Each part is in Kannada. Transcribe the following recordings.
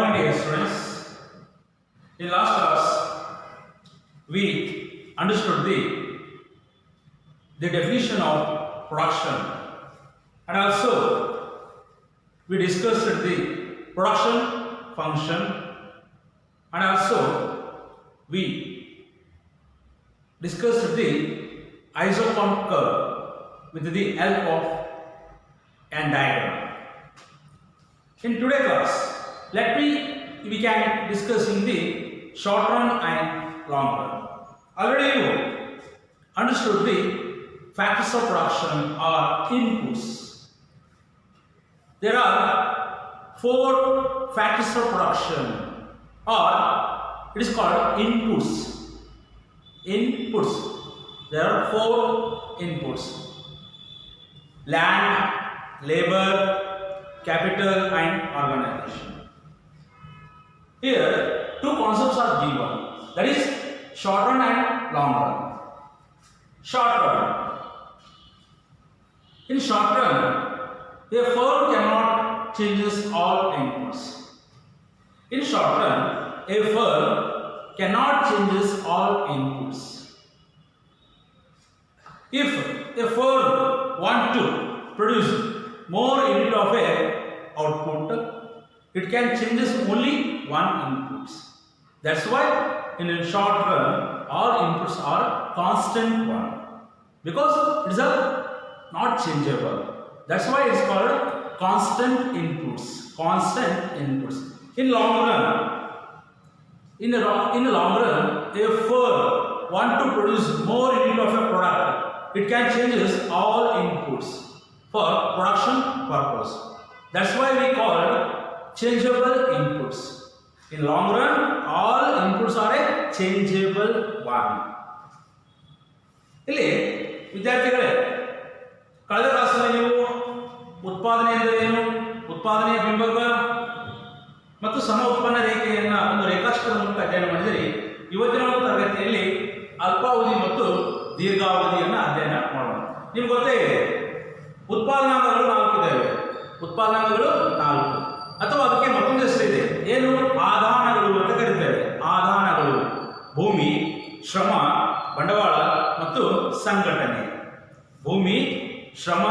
morning, dear students. In last class, we understood the definition of production, and also we discussed the production function, and also we discussed the isocon curve with the help of an diagram. In today's class, we can discuss in the short run and long run. Already you understood the factors of production or inputs. There are 4 factors of production, or it is called inputs. Inputs. There are 4 inputs: land, labor, capital and organization. Here 2 concepts are given, that is short run and long run. Short run. In short run, a firm cannot change all inputs. In short run, a firm cannot change all inputs. If a firm wants to produce more unit of a output, it can change only one inputs. That's why in a short run all inputs are constant one, because it's not changeable. That's why it's called constant inputs. Constant inputs. In long run, in the long run, a firm want to produce more unit of a product, it can change all inputs for production purpose. That's why we call it changeable inputs. In long run, all inputs are a changeable one. ಇಲ್ಲಿ ವಿದ್ಯಾರ್ಥಿಗಳೇ, ಕಳೆದ ಕ್ಲಾಸ್ನಲ್ಲಿ ನೀವು ಉತ್ಪಾದನೆ ಎಂದರೆ ಏನು, ಉತ್ಪಾದನೆಯ ಬಿಂಬಕ ಮತ್ತು ಸಮ ಉತ್ಪನ್ನ ರೇಖೆಯನ್ನು ಒಂದು ರೇಖಾಚಿತ್ರದ ಮೂಲಕ ಅಧ್ಯಯನ ಮಾಡಿದರೆ, ಇವತ್ತಿನ ಒಂದು ತರಗತಿಯಲ್ಲಿ ಅಲ್ಪಾವಧಿ ಮತ್ತು ದೀರ್ಘಾವಧಿಯನ್ನು ಅಧ್ಯಯನ ಮಾಡೋಣ. ನಿಮ್ಗೆ ಗೊತ್ತೇ ಇದೆ, ಉತ್ಪಾದನಾಂಗಗಳು 4 ಇದ್ದಾವೆ. ಉತ್ಪಾದನಾಂಗಗಳು 4, ಅಥವಾ ಅದಕ್ಕೆ ಮತ್ತೊಂದು ಹೆಸರು ಇದೆ, ಏನು, ಆಧಾನಗಳು ಅಂತ ಕರೀತೇವೆ. ಆಧಾನಗಳು ಭೂಮಿ, ಶ್ರಮ, ಬಂಡವಾಳ ಮತ್ತು ಸಂಘಟನೆ. ಭೂಮಿ, ಶ್ರಮ,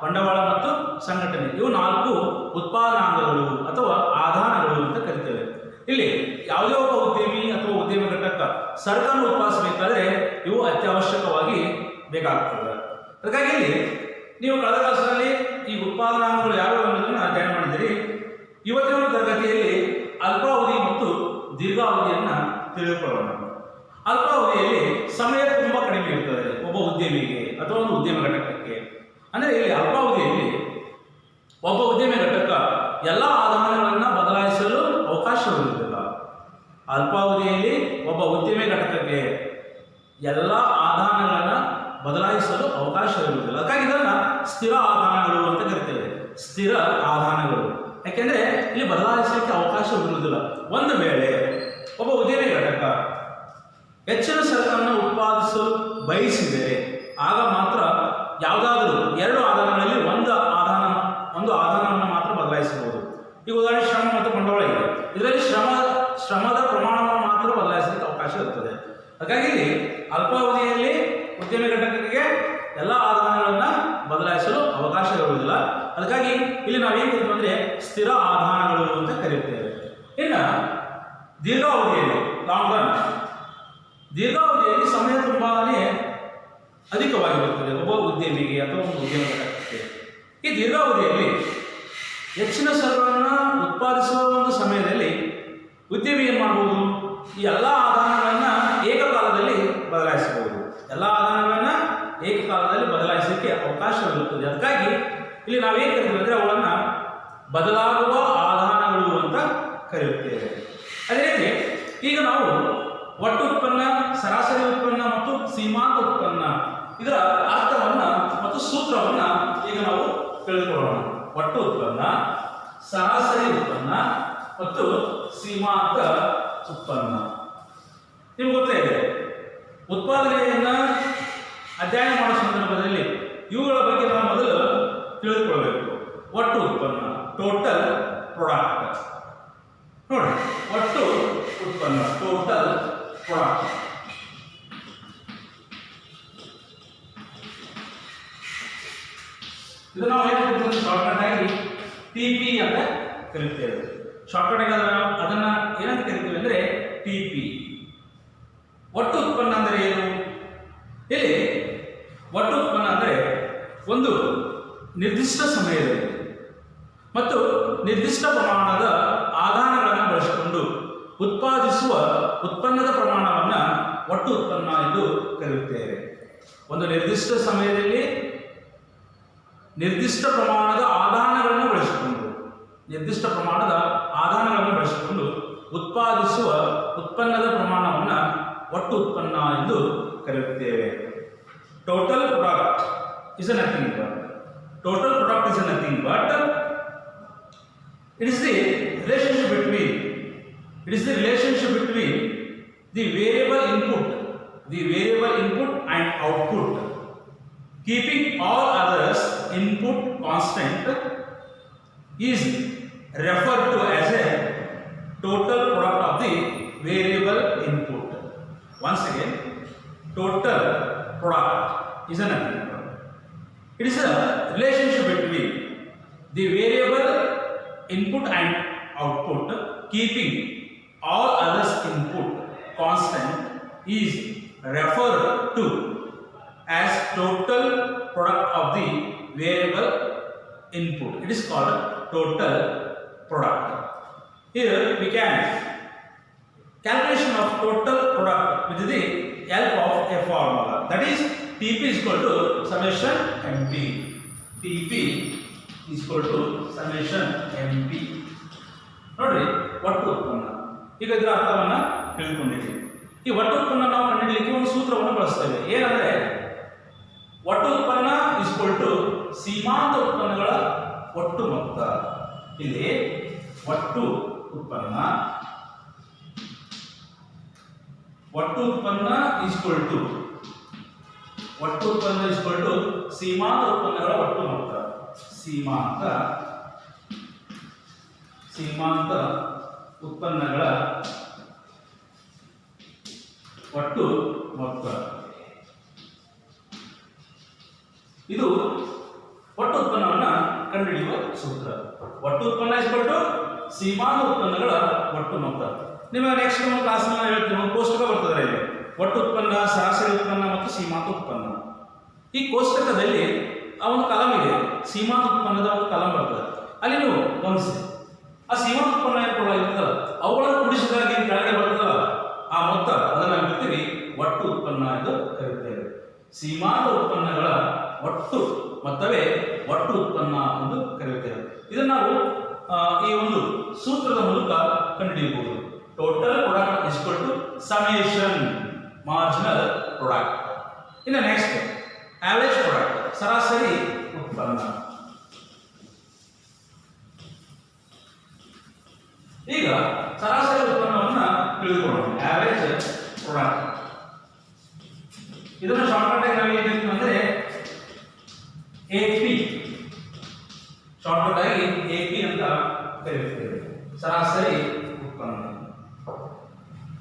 ಬಂಡವಾಳ ಮತ್ತು ಸಂಘಟನೆ, ಇವು 4 ಉತ್ಪಾದನಾಂಗಗಳು ಅಥವಾ ಆಧಾನಗಳು ಅಂತ ಕರಿತೇವೆ. ಇಲ್ಲಿ ಯಾವುದೇ ಒಬ್ಬ ಉದ್ಯಮಿ ಅಥವಾ ಉದ್ಯಮ ಘಟಕ ಸರಕನ್ನು ಉತ್ಪಾದಿಸಬೇಕಾದ್ರೆ ಇವು ಅತ್ಯವಶ್ಯಕವಾಗಿ ಬೇಕಾಗ್ತದೆ. ಹಾಗಾಗಿ ಇಲ್ಲಿ ನೀವು ಕಳೆದ ಕ್ಲಾಸ್ನಲ್ಲಿ ಈ ಉತ್ಪಾದನಾಂಗಗಳು ಯಾವ್ಯಾವ ಅನ್ನೋದನ್ನು ಅಧ್ಯಯನ ಮಾಡಿದಿರಿ. ಇವತ್ತಿನ ತರಗತಿಯಲ್ಲಿ ಅಲ್ಪಾವಧಿ ಮತ್ತು ದೀರ್ಘಾವಧಿಯನ್ನು ತಿಳಿದುಕೊಳ್ಳೋಣ. ಅಲ್ಪಾವಧಿಯಲ್ಲಿ ಸಮಯ ತುಂಬ ಕಡಿಮೆ ಇರ್ತದೆ ಒಬ್ಬ ಉದ್ಯಮಿಗೆ ಅಥವಾ ಒಂದು ಉದ್ಯಮ ಘಟಕಕ್ಕೆ. ಅಂದರೆ ಇಲ್ಲಿ ಅಲ್ಪಾವಧಿಯಲ್ಲಿ ಒಬ್ಬ ಉದ್ಯಮ ಘಟಕ ಎಲ್ಲ ಆಧಾರಗಳನ್ನು ಬದಲಾಯಿಸಲು ಅವಕಾಶವಿರುವುದಿಲ್ಲ. ಅಲ್ಪಾವಧಿಯಲ್ಲಿ ಒಬ್ಬ ಉದ್ಯಮ ಘಟಕಕ್ಕೆ ಎಲ್ಲ ಆಧಾರಗಳನ್ನು ಬದಲಾಯಿಸಲು ಅವಕಾಶವಿರುವುದಿಲ್ಲ. ಹಾಗಾಗಿ ಇದನ್ನು ಸ್ಥಿರ ಆಧಾರಗಳು ಅಂತ ಕರಿತೇವೆ. ಸ್ಥಿರ ಆಧಾರಗಳು, ಯಾಕೆಂದರೆ ಇಲ್ಲಿ ಬದಲಾಯಿಸಲಿಕ್ಕೆ ಅವಕಾಶವಿರುವುದಿಲ್ಲ. ಒಂದು ವೇಳೆ ಒಬ್ಬ ಉದ್ಯಮ ಘಟಕ ಹೆಚ್ಚಿನ ಸರಕನ್ನು ಉತ್ಪಾದಿಸಲು ಬಯಸಿದರೆ ಆಗ ಮಾತ್ರ ಯಾವುದಾದರೂ 2 ಆಧಾರಗಳಲ್ಲಿ ಒಂದು ಆಧಾರವನ್ನು ಮಾತ್ರ ಬದಲಾಯಿಸಬಹುದು. ಈಗ ಉದಾಹರಣೆ ಶ್ರಮ ಮತ್ತು ಬಂಡವಾಳ ಇದೆ. ಇದರಲ್ಲಿ ಶ್ರಮದ ಪ್ರಮಾಣವನ್ನು ಮಾತ್ರ ಬದಲಾಯಿಸಲಿಕ್ಕೆ ಅವಕಾಶ ಇರುತ್ತದೆ. ಹಾಗಾಗಿ ಇಲ್ಲಿ ಅಲ್ಪಾವಧಿಯಲ್ಲಿ ಉದ್ಯಮ ಘಟಕಕ್ಕೆ ಎಲ್ಲ ಆಧಾರಗಳನ್ನು ಬದಲಾಯಿಸಲು ಅವಕಾಶ ಇರುವುದಿಲ್ಲ. ಅದಕ್ಕಾಗಿ ಇಲ್ಲಿ ನಾವೇನು ಕರಿತೀವಿ ಅಂದರೆ ಸ್ಥಿರ ಆಧಾರಗಳು ಅಂತ ಕರೆಯುತ್ತೇವೆ. ಇನ್ನು ದೀರ್ಘಾವಧಿಯಲ್ಲಿ, ಲಾಂಗ್ ರನ್, ದೀರ್ಘಾವಧಿಯಲ್ಲಿ ಸಮಯ ತುಂಬಾನೇ ಅಧಿಕವಾಗಿರುತ್ತದೆ ಒಬ್ಬ ಉದ್ಯಮಿಗೆ ಅಥವಾ ಒಂದು ಉದ್ಯಮ ಘಟಕಕ್ಕೆ. ಈ ದೀರ್ಘಾವಧಿಯಲ್ಲಿ ಹೆಚ್ಚಿನ ಸರಕನ್ನು ಉತ್ಪಾದಿಸುವ ಒಂದು ಸಮಯದಲ್ಲಿ ಉದ್ಯಮಿ ಏನು ಮಾಡಬಹುದು, ಈ ಎಲ್ಲ ಆಧಾರಗಳನ್ನು ಏಕಕಾಲದಲ್ಲಿ ಬದಲಾಯಿಸಬಹುದು. ಎಲ್ಲ ಆಧಾರಗಳನ್ನು ಏಕಕಾಲದಲ್ಲಿ ಬದಲಾಯಿಸಲಿಕ್ಕೆ ಅವಕಾಶವಿರುತ್ತದೆ. ಅದಕ್ಕಾಗಿ ಇಲ್ಲಿ ನಾವೇನು ಕರಿತೀವಿ ಅಂದರೆ ಅವುಗಳನ್ನು ಬದಲಾಗುವ ಆಧಾರಗಳು ಅಂತ ಕರೆಯುತ್ತೇವೆ. ಅದೇ ರೀತಿ ಈಗ ನಾವು ಒಟ್ಟು ಉತ್ಪನ್ನ, ಸರಾಸರಿ ಉತ್ಪನ್ನ ಮತ್ತು ಸೀಮಾಂತ ಉತ್ಪನ್ನ, ಇದರ ಅರ್ಥವನ್ನು ಮತ್ತು ಸೂತ್ರವನ್ನು ಈಗ ನಾವು ತಿಳಿದುಕೊಳ್ಳೋಣ. ಒಟ್ಟು ಉತ್ಪನ್ನ, ಸರಾಸರಿ ಉತ್ಪನ್ನ ಮತ್ತು ಸೀಮಾಂತ ಉತ್ಪನ್ನ. ನಿಮ್ಗೆ ಗೊತ್ತೇ ಇದೆ, ಉತ್ಪಾದನೆಯನ್ನು ಅಧ್ಯಯನ ಮಾಡುವ ಸಂದರ್ಭದಲ್ಲಿ ಇವುಗಳ ಬಗ್ಗೆ ನಾವು ಮೊದಲು ತಿಳಿದುಕೊಳ್ಳಬೇಕು. ಒಟ್ಟು ಉತ್ಪನ್ನ, ಟೋಟಲ್ ಪ್ರಾಡಕ್ಟ್. ನೋಡಿ ಒಟ್ಟು ಉತ್ಪನ್ನ ಟೋಟಲ್ ಪ್ರಾಡಕ್ಟ್. ಇದು ನಾವು ಏನು ಶಾರ್ಟ್ಕಟ್ ಆಗಿ ಟಿಪಿ ಅಂತ ಕರೀತೇವೆ. ಶಾರ್ಟ್ಕಟ್ ಆಗಿ ಅದನ್ನ ಏನಂತ ಕರಿತೀವಿ ಅಂದ್ರೆ ಟಿಪಿ. ಒಟ್ಟು ಉತ್ಪನ್ನ ಅಂದರೆ ಏನು? ಇಲ್ಲಿ ಒಟ್ಟು ಉತ್ಪನ್ನ ಅಂದರೆ ಒಂದು ನಿರ್ದಿಷ್ಟ ಸಮಯದಲ್ಲಿ ಮತ್ತು ನಿರ್ದಿಷ್ಟ ಪ್ರಮಾಣದ ಆಧಾರಗಳನ್ನು ಬಳಸಿಕೊಂಡು ಉತ್ಪಾದಿಸುವ ಉತ್ಪನ್ನದ ಪ್ರಮಾಣವನ್ನು ಒಟ್ಟು ಉತ್ಪನ್ನ ಎಂದು ಕರೆಯುತ್ತೇವೆ. ಒಂದು ನಿರ್ದಿಷ್ಟ ಸಮಯದಲ್ಲಿ ನಿರ್ದಿಷ್ಟ ಪ್ರಮಾಣದ ಆಧಾರಗಳನ್ನು ಬಳಸಿಕೊಂಡು ಉತ್ಪಾದಿಸುವ ಉತ್ಪನ್ನದ ಪ್ರಮಾಣವನ್ನು ಒಟ್ಟು ಉತ್ಪನ್ನ ಎಂದು ಕರೆಯುತ್ತೇವೆ. Total product is nothing but it is the relationship between the variable input and output, keeping all others input constant, is referred to as a total product of the variable input. Once again, total product is nothing but it is a relationship between the variable input and output, keeping all others input constant, is referred to as total product of the variable input. It is called total product. Here we can calculation of total product with the help of a formula, that is TP is equal to summation MP. TP is equal to summation MP. ನೋಡ್ರಿ ಒಟ್ಟು ಉತ್ಪನ್ನ. ಈಗ ಇದರ ಅರ್ಥವನ್ನು ತಿಳ್ಕೊಂಡಿದ್ದೀವಿ. ಈ ಒಟ್ಟು ಉತ್ಪನ್ನ ನಾವು ಕಂಡುಹಿಡಿಯಲಿಕ್ಕೆ ಒಂದು ಸೂತ್ರವನ್ನು ಬಳಸ್ತೇವೆ. ಏನಂದ್ರೆ ಒಟ್ಟು ಉತ್ಪನ್ನ is equal to ಸೀಮಾಂತ ಉತ್ಪನ್ನಗಳ ಒಟ್ಟು ಮೊತ್ತ. ಇಲ್ಲಿ ಒಟ್ಟು ಉತ್ಪನ್ನ is equal to ಸೀಮಾಂತ ಉತ್ಪನ್ನಗಳ ಒಟ್ಟು ಮೊತ್ತ. ಸೀಮಾಂತ ಉತ್ಪನ್ನಗಳ ಒಟ್ಟು ಮೊತ್ತ. ಇದು ಒಟ್ಟು ಉತ್ಪನ್ನವನ್ನು ಕಂಡುಹಿಡಿಯುವ ಸೂತ್ರ. ಒಟ್ಟು ಉತ್ಪನ್ನ is equal to ಸೀಮಾಂತ ಉತ್ಪನ್ನಗಳ ಒಟ್ಟು ಮೊತ್ತ. ನಿಮಗೆ ನೆಕ್ಸ್ಟ್ ಒಂದು ಕ್ಲಾಸ್ ನಲ್ಲಿ ಹೇಳ್ತೀನಿ, ಒಂದು ಕೋಷ್ಟಕ ಬರ್ತದೆ ಇಲ್ಲಿ, ಒಟ್ಟು ಉತ್ಪನ್ನ, ಸರಾಸರಿ ಉತ್ಪನ್ನ ಮತ್ತು ಸೀಮಾಂತ ಉತ್ಪನ್ನ. ಈ ಕೋಷ್ಟಕದಲ್ಲಿ ಆ ಒಂದು ಕಾಲಂ ಇದೆ, ಸೀಮಾಂತ ಉತ್ಪನ್ನದ ಒಂದು ಕಾಲಂ ಬರ್ತದೆ. ಅಲ್ಲಿ ನೀವು ಗಮನಿಸಿ, ಆ ಸೀಮಾಂತ ಉತ್ಪನ್ನ ಇರ್ತದಲ್ಲ ಅವುಗಳನ್ನು ಕೂಡಿಸಿದಾಗ ಏನು ಕೆಳಗೆ ಬರ್ತದಲ್ಲ ಆ ಮೊತ್ತ, ಅದನ್ನು ಬಿಡ್ತೀವಿ ಒಟ್ಟು ಉತ್ಪನ್ನ ಎಂದು ಕರೆಯುತ್ತೇವೆ. ಸೀಮಾಂತ ಉತ್ಪನ್ನಗಳ ಒಟ್ಟು ಮೊತ್ತವೇ ಒಟ್ಟು ಉತ್ಪನ್ನ ಎಂದು ಕರೆಯುತ್ತೇವೆ. ಇದನ್ನು ನಾವು ಈ ಒಂದು ಸೂತ್ರದ ಮೂಲಕ ಕಂಡುಹಿಡಿಯಬಹುದು. Total product is equal to summation marginal product. ಇನ್ನು ನೆಕ್ಸ್ಟ್ ಆವರೇಜ್ ಪ್ರಾಡಕ್ಟ್, ಸರಾಸರಿ ಉತ್ಪನ್ನ. ಈಗ ಸರಾಸರಿ ಉತ್ಪನ್ನವನ್ನು ತಿಳಿದುಕೊಳ್ಳೋಣ. ಆವರೇಜ್ ಪ್ರಾಡಕ್ಟ್ ಇದನ್ನು ಶಾರ್ಟ್ಕಟ್ ಆಗಿ ನಾವು ಏನು ಹೇಳ್ತೀವಿ ಅಂದ್ರೆ ಎಪಿ, ಶಾರ್ಟ್ಕಟ್ ಆಗಿ ಎಪಿ ಅಂತ ಕರೆಯುತ್ತೇವೆ, ಸರಾಸರಿ ಉತ್ಪನ್ನ.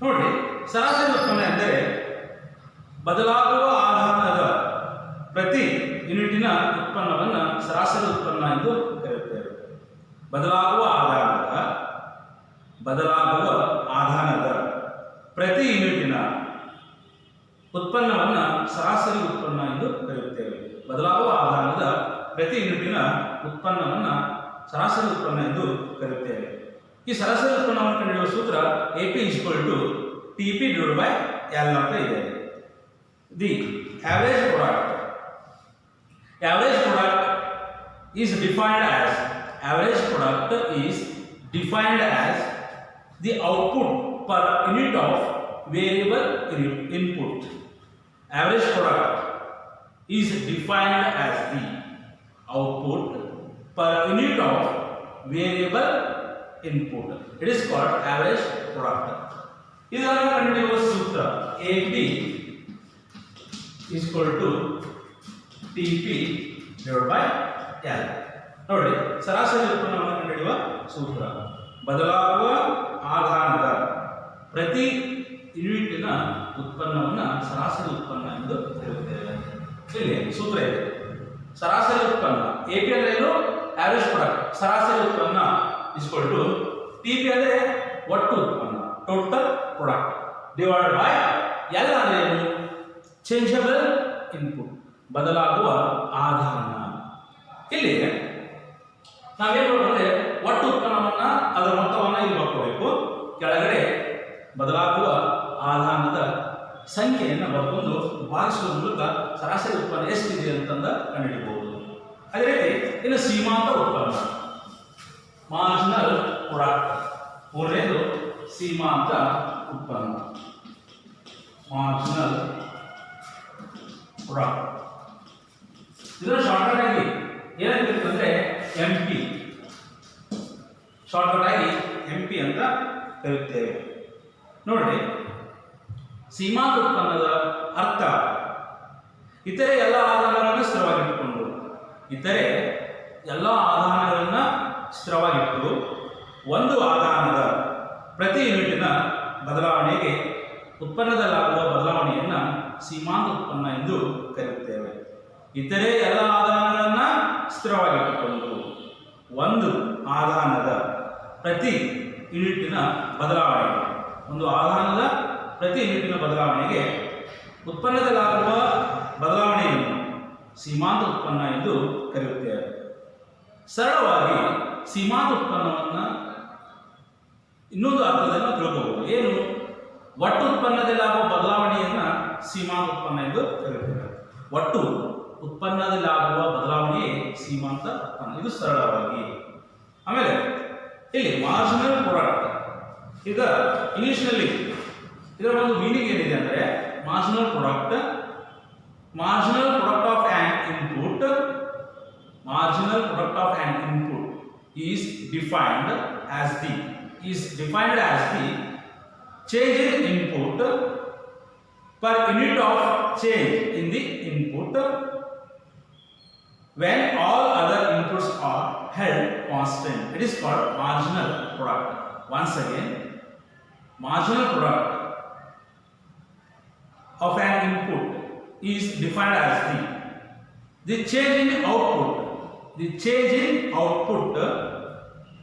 ನೋಡಿ, ಸರಾಸರಿ ಉತ್ಪನ್ನ ಎಂದರೆ ಬದಲಾಗುವ ಆಧಾರದ ಪ್ರತಿ ಯೂನಿಟಿನ ಉತ್ಪನ್ನವನ್ನು ಸರಾಸರಿ ಉತ್ಪನ್ನ ಎಂದು ಕರೆಯುತ್ತೇವೆ. ಬದಲಾಗುವ ಆಧಾರದ ಪ್ರತಿ ಯೂನಿಟಿನ ಉತ್ಪನ್ನವನ್ನು ಸರಾಸರಿ ಉತ್ಪನ್ನ ಎಂದು ಕರೆಯುತ್ತೇವೆ. ಬದಲಾಗುವ ಆಧಾರದ ಪ್ರತಿ ಯೂನಿಟಿನ ಉತ್ಪನ್ನವನ್ನು ಸರಾಸರಿ ಉತ್ಪನ್ನ ಎಂದು ಕರೆಯುತ್ತೇವೆ. ಈ ಸರಾಸರಿ ಉತ್ಪನ್ನವನ್ನು ಕಂಡುಹಿಡಿಯುವ ಸೂತ್ರ AP is equal to TP divided by L ಅಂತ ಇದೆ. The average product is defined as the output per unit of variable input. Average product is defined as the output per unit of variable input. It is called average product. ಇದನ್ನು ಕಂಡುಹಿಡಿಯುವ ಸೂತ್ರ AP is equal to TP divided by L. ನೋಡಿ, ಸರಾಸರಿ ಉತ್ಪನ್ನವನ್ನು ಕಂಡುಹಿಡಿಯುವ ಸೂತ್ರ ಬದಲಾಗುವ ಪ್ರತಿ ಯೂನಿಟ್ನ ಉತ್ಪನ್ನವನ್ನು ಸರಾಸರಿ ಉತ್ಪನ್ನ ಎಂದು ಕರೆಯುತ್ತೇವೆ. ಇಲ್ಲಿ ಸೂತ್ರ ಇದೆ. ಸರಾಸರಿ ಉತ್ಪನ್ನ ಎಪಿ ಅಂದ್ರೆ ಏನು? Average product. ಸರಾಸರಿ ಉತ್ಪನ್ನ ಇಸ್ಕೊಲ್ ಟು ಟಿಪಿ ಅಂದ್ರೆ ಒಟ್ಟು ಉತ್ಪನ್ನ, total product, divided by L ಅಂದ್ರೆ ಏನು? ಚೇಂಜಬಲ್ ಇನ್ಪುಟ್, ಬದಲಾಗುವ ಆಧಾನ. ಇಲ್ಲಿ ನಾವೇನು ನೋಡಿದ್ರೆ ಒಟ್ಟು ಉತ್ಪನ್ನವನ್ನ ಅದರ ಮೊತ್ತವನ್ನ ಇಲ್ಲಿ ಬರ್ಕೋಬೇಕು. ಕೆಳಗಡೆ ಬದಲಾಗುವ ಆಧಾನದ ಸಂಖ್ಯೆಯನ್ನು ಬರ್ಕೊಂಡು ಭಾಗಿಸುವ ಮೂಲಕ ಸರಾಸರಿ ಉತ್ಪನ್ನ ಎಷ್ಟಿದೆ ಅಂತಂದ ಕಂಡುಹಿಡಿಯಬಹುದು. ಅದೇ ರೀತಿ ಇನ್ನು ಸೀಮಾಂತ ಉತ್ಪನ್ನ, ಮಾರ್ಜಿನಲ್ ಪ್ರಾಡಕ್ಟ್. ಮೂರನೇದು ಸೀಮಾಂತ ಉತ್ಪನ್ನ, ಮಾರ್ಜಿನಲ್ ಪ್ರಾಡಕ್ಟ್. ಇದರ ಶಾರ್ಟ್ಕಟ್ ಆಗಿ ಏನಾಗಿರುತ್ತೆ ಅಂದ್ರೆ ಎಂಪಿ, ಶಾರ್ಟ್ಕಟ್ ಆಗಿ ಎಂಪಿ ಅಂತ ಕರೆಯುತ್ತೇವೆ. ನೋಡಿ, ಸೀಮಾಂತ ಉತ್ಪನ್ನದ ಅರ್ಥ ಇತರೆ ಎಲ್ಲ ಆಧಾರಗಳನ್ನು ಸ್ಥಿರವಾಗಿಟ್ಟುಕೊಂಡು, ಇತರೆ ಎಲ್ಲ ಆಧಾರಗಳನ್ನ ಸ್ಥಿರವಾಗಿಟ್ಟು ಒಂದು ಆಧಾರದ ಪ್ರತಿ ಯೂನಿಟಿನ ಬದಲಾವಣೆಗೆ ಉತ್ಪನ್ನದಲ್ಲಾಗುವ ಬದಲಾವಣೆಯನ್ನು ಸೀಮಾಂತ ಉತ್ಪನ್ನ ಎಂದು ಕರೆಯುತ್ತೇವೆ. ಇತರೆ ಎಲ್ಲ ಆಧಾರಗಳನ್ನು ಸ್ಥಿರವಾಗಿಟ್ಟುಕೊಂಡು ಒಂದು ಆಧಾರದ ಪ್ರತಿ ಯೂನಿಟಿನ ಬದಲಾವಣೆ, ಒಂದು ಆಧಾರದ ಪ್ರತಿ ಯೂನಿಟಿನ ಬದಲಾವಣೆಗೆ ಉತ್ಪನ್ನದಲ್ಲಾಗುವ ಬದಲಾವಣೆಯನ್ನು ಸೀಮಾಂತ ಉತ್ಪನ್ನ ಎಂದು ಕರೆಯುತ್ತೇವೆ. ಸರಳವಾಗಿ ಸೀಮಾಂತ ಉತ್ಪನ್ನವನ್ನು ಇನ್ನೊಂದು ಅರ್ಥದಲ್ಲಿ ತಿಳ್ಕೋಬಹುದು. ಏನು? ಒಟ್ಟು ಉತ್ಪನ್ನದಲ್ಲಾಗುವ ಬದಲಾವಣೆಯನ್ನು ಸೀಮಾಂತ ಉತ್ಪನ್ನ ಎಂದು ಕರೆಯುತ್ತೇವೆ. ಒಟ್ಟು ಉತ್ಪನ್ನದಲ್ಲಾಗುವ ಬದಲಾವಣೆಯೇ ಸೀಮಾಂತ ಉತ್ಪನ್ನ. ಇದು ಸರಳವಾಗಿ. ಆಮೇಲೆ ಇಲ್ಲಿ ಮಾರ್ಜಿನಲ್ ಪ್ರಾಡಕ್ಟ್, ಈಗ ಇಂಗ್ಲಿಷ್ನಲ್ಲಿ ಇದರ ಒಂದು ಮೀನಿಂಗ್ ಏನಿದೆ ಅಂದರೆ marginal product of on input, marginal product of on input is defined as the change in input per unit of change in the input when all other inputs are held constant. It is called marginal product. Once again, marginal product of an input is defined as the change in output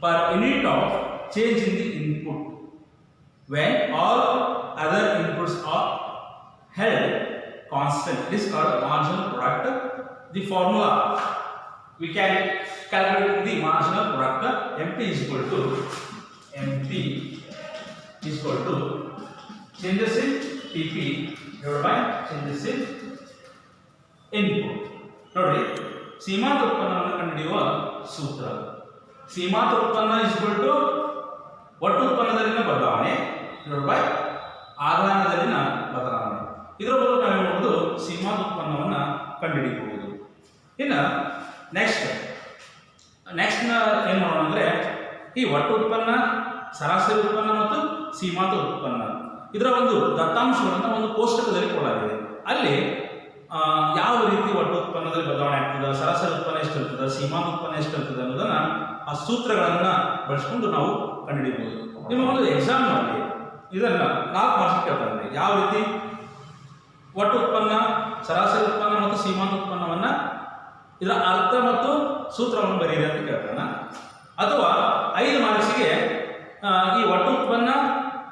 per unit of change in the input when all other inputs are held constant. It is called marginal product. The formula we can calculate the marginal product. MP is equal to changes in TP divided by changes in input. ನೋಡಿ, ಸೀಮಾಂತ ಉತ್ಪನ್ನವನ್ನು ಕಂಡುಹಿಡಿಯುವ ಸೂತ್ರ. ಸೀಮಾಂತ ಉತ್ಪನ್ನ is equal to ಒಟ್ಟು ಉತ್ಪನ್ನದಲ್ಲಿನ ಬದಲಾವಣೆ divided by ಆಧಾರದಲ್ಲಿನ ಬದಲಾವಣೆ. ಇದರ ಮೂಲಕ ನಾವು ನೋಡುವುದು ಸೀಮಾಂತ ಉತ್ಪನ್ನವನ್ನು ಕಂಡುಹಿಡಿಯಬಹುದು. ಇನ್ನು ನೆಕ್ಸ್ಟ್ ಏನು ಮಾಡೋಣ ಅಂದರೆ ಈ ಒಟ್ಟು ಉತ್ಪನ್ನ, ಸರಾಸರಿ ಉತ್ಪನ್ನ ಮತ್ತು ಸೀಮಾಂತ ಉತ್ಪನ್ನ ಇದರ ಒಂದು ದತ್ತಾಂಶಗಳನ್ನು ಒಂದು ಕೋಷ್ಟಕದಲ್ಲಿ ಕೊಡಲಾಗಿದೆ. ಅಲ್ಲಿ ಯಾವ ರೀತಿ ಒಟ್ಟು ಉತ್ಪನ್ನದಲ್ಲಿ ಬದಲಾವಣೆ ಆಗ್ತದೆ, ಸರಾಸರಿ ಉತ್ಪನ್ನ ಎಷ್ಟಿರ್ತದೆ, ಸೀಮಾಂತ ಉತ್ಪನ್ನ ಎಷ್ಟಿರ್ತದೆ ಅನ್ನೋದನ್ನ ಆ ಸೂತ್ರಗಳನ್ನು ಬಳಸಿಕೊಂಡು ನಾವು ಕಂಡುಹಿಡಿಯಬಹುದು. ನಿಮ್ಮ ಒಂದು ಎಕ್ಸಾಮ್ ಮಾಡಿ ಇದನ್ನ 4 ಮಾರ್ಕ್ಸ್ ಕೇಳ್ತಾರೆ. ಯಾವ ರೀತಿ ಒಟ್ಟು ಉತ್ಪನ್ನ, ಸರಾಸರಿ ಉತ್ಪನ್ನ ಮತ್ತು ಸೀಮಾಂತ ಉತ್ಪನ್ನವನ್ನ ಇದರ ಅರ್ಥ ಮತ್ತು ಸೂತ್ರವನ್ನು ಬರೆಯಿರಿ ಅಂತ ಕೇಳ್ತಾನೆ. ಅಥವಾ 5 ಮಾರ್ಕ್ಸಿಗೆ ಈ ಒಟ್ಟು ಉತ್ಪನ್ನ,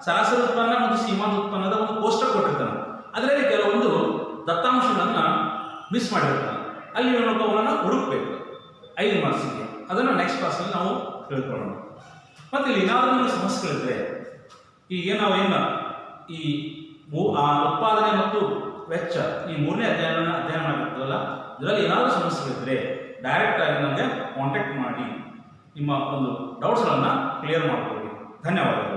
ಸರಾಸರಿ ಉತ್ಪನ್ನ ಮತ್ತು ಸೀಮಾಂತ ಉತ್ಪನ್ನದ ಒಂದು ಕೋಷ್ಟಕ ಕೊಟ್ಟಿರ್ತಾನೆ. ಅದರಲ್ಲಿ ಕೆಲವೊಂದು ದತ್ತಾಂಶಗಳನ್ನು ಮಿಸ್ ಮಾಡಿರ್ತಾನೆ. ಅಲ್ಲಿ ಅವುಗಳನ್ನು ಹುಡುಕಬೇಕು 5 ಮಾರ್ಕ್ಸಿಗೆ. ಅದನ್ನು ನೆಕ್ಸ್ಟ್ ಕ್ಲಾಸಲ್ಲಿ ನಾವು ತಿಳ್ಕೊಳ್ಳೋಣ. ಮತ್ತು ಇಲ್ಲಿ ಏನಾದರೂ ನಿಮಗೆ ಸಮಸ್ಯೆಗಳಿದ್ರೆ, ಈಗ ನಾವು ಈ ಉತ್ಪಾದನೆ ಮತ್ತು ವೆಚ್ಚ ಈ 3ನೇ ಅಧ್ಯಯನ ಮಾಡಿರ್ತದಲ್ಲ, ಇದರಲ್ಲಿ ಏನಾದರೂ ಸಮಸ್ಯೆಗಳಿದ್ರೆ ಡೈರೆಕ್ಟ್ ಆಗಿ ನನಗೆ ಕಾಂಟ್ಯಾಕ್ಟ್ ಮಾಡಿ ನಿಮ್ಮ ಒಂದು ಡೌಟ್ಸ್ಗಳನ್ನು ಕ್ಲಿಯರ್ ಮಾಡ್ಕೊಳ್ಳಿ. ಧನ್ಯವಾದಗಳು.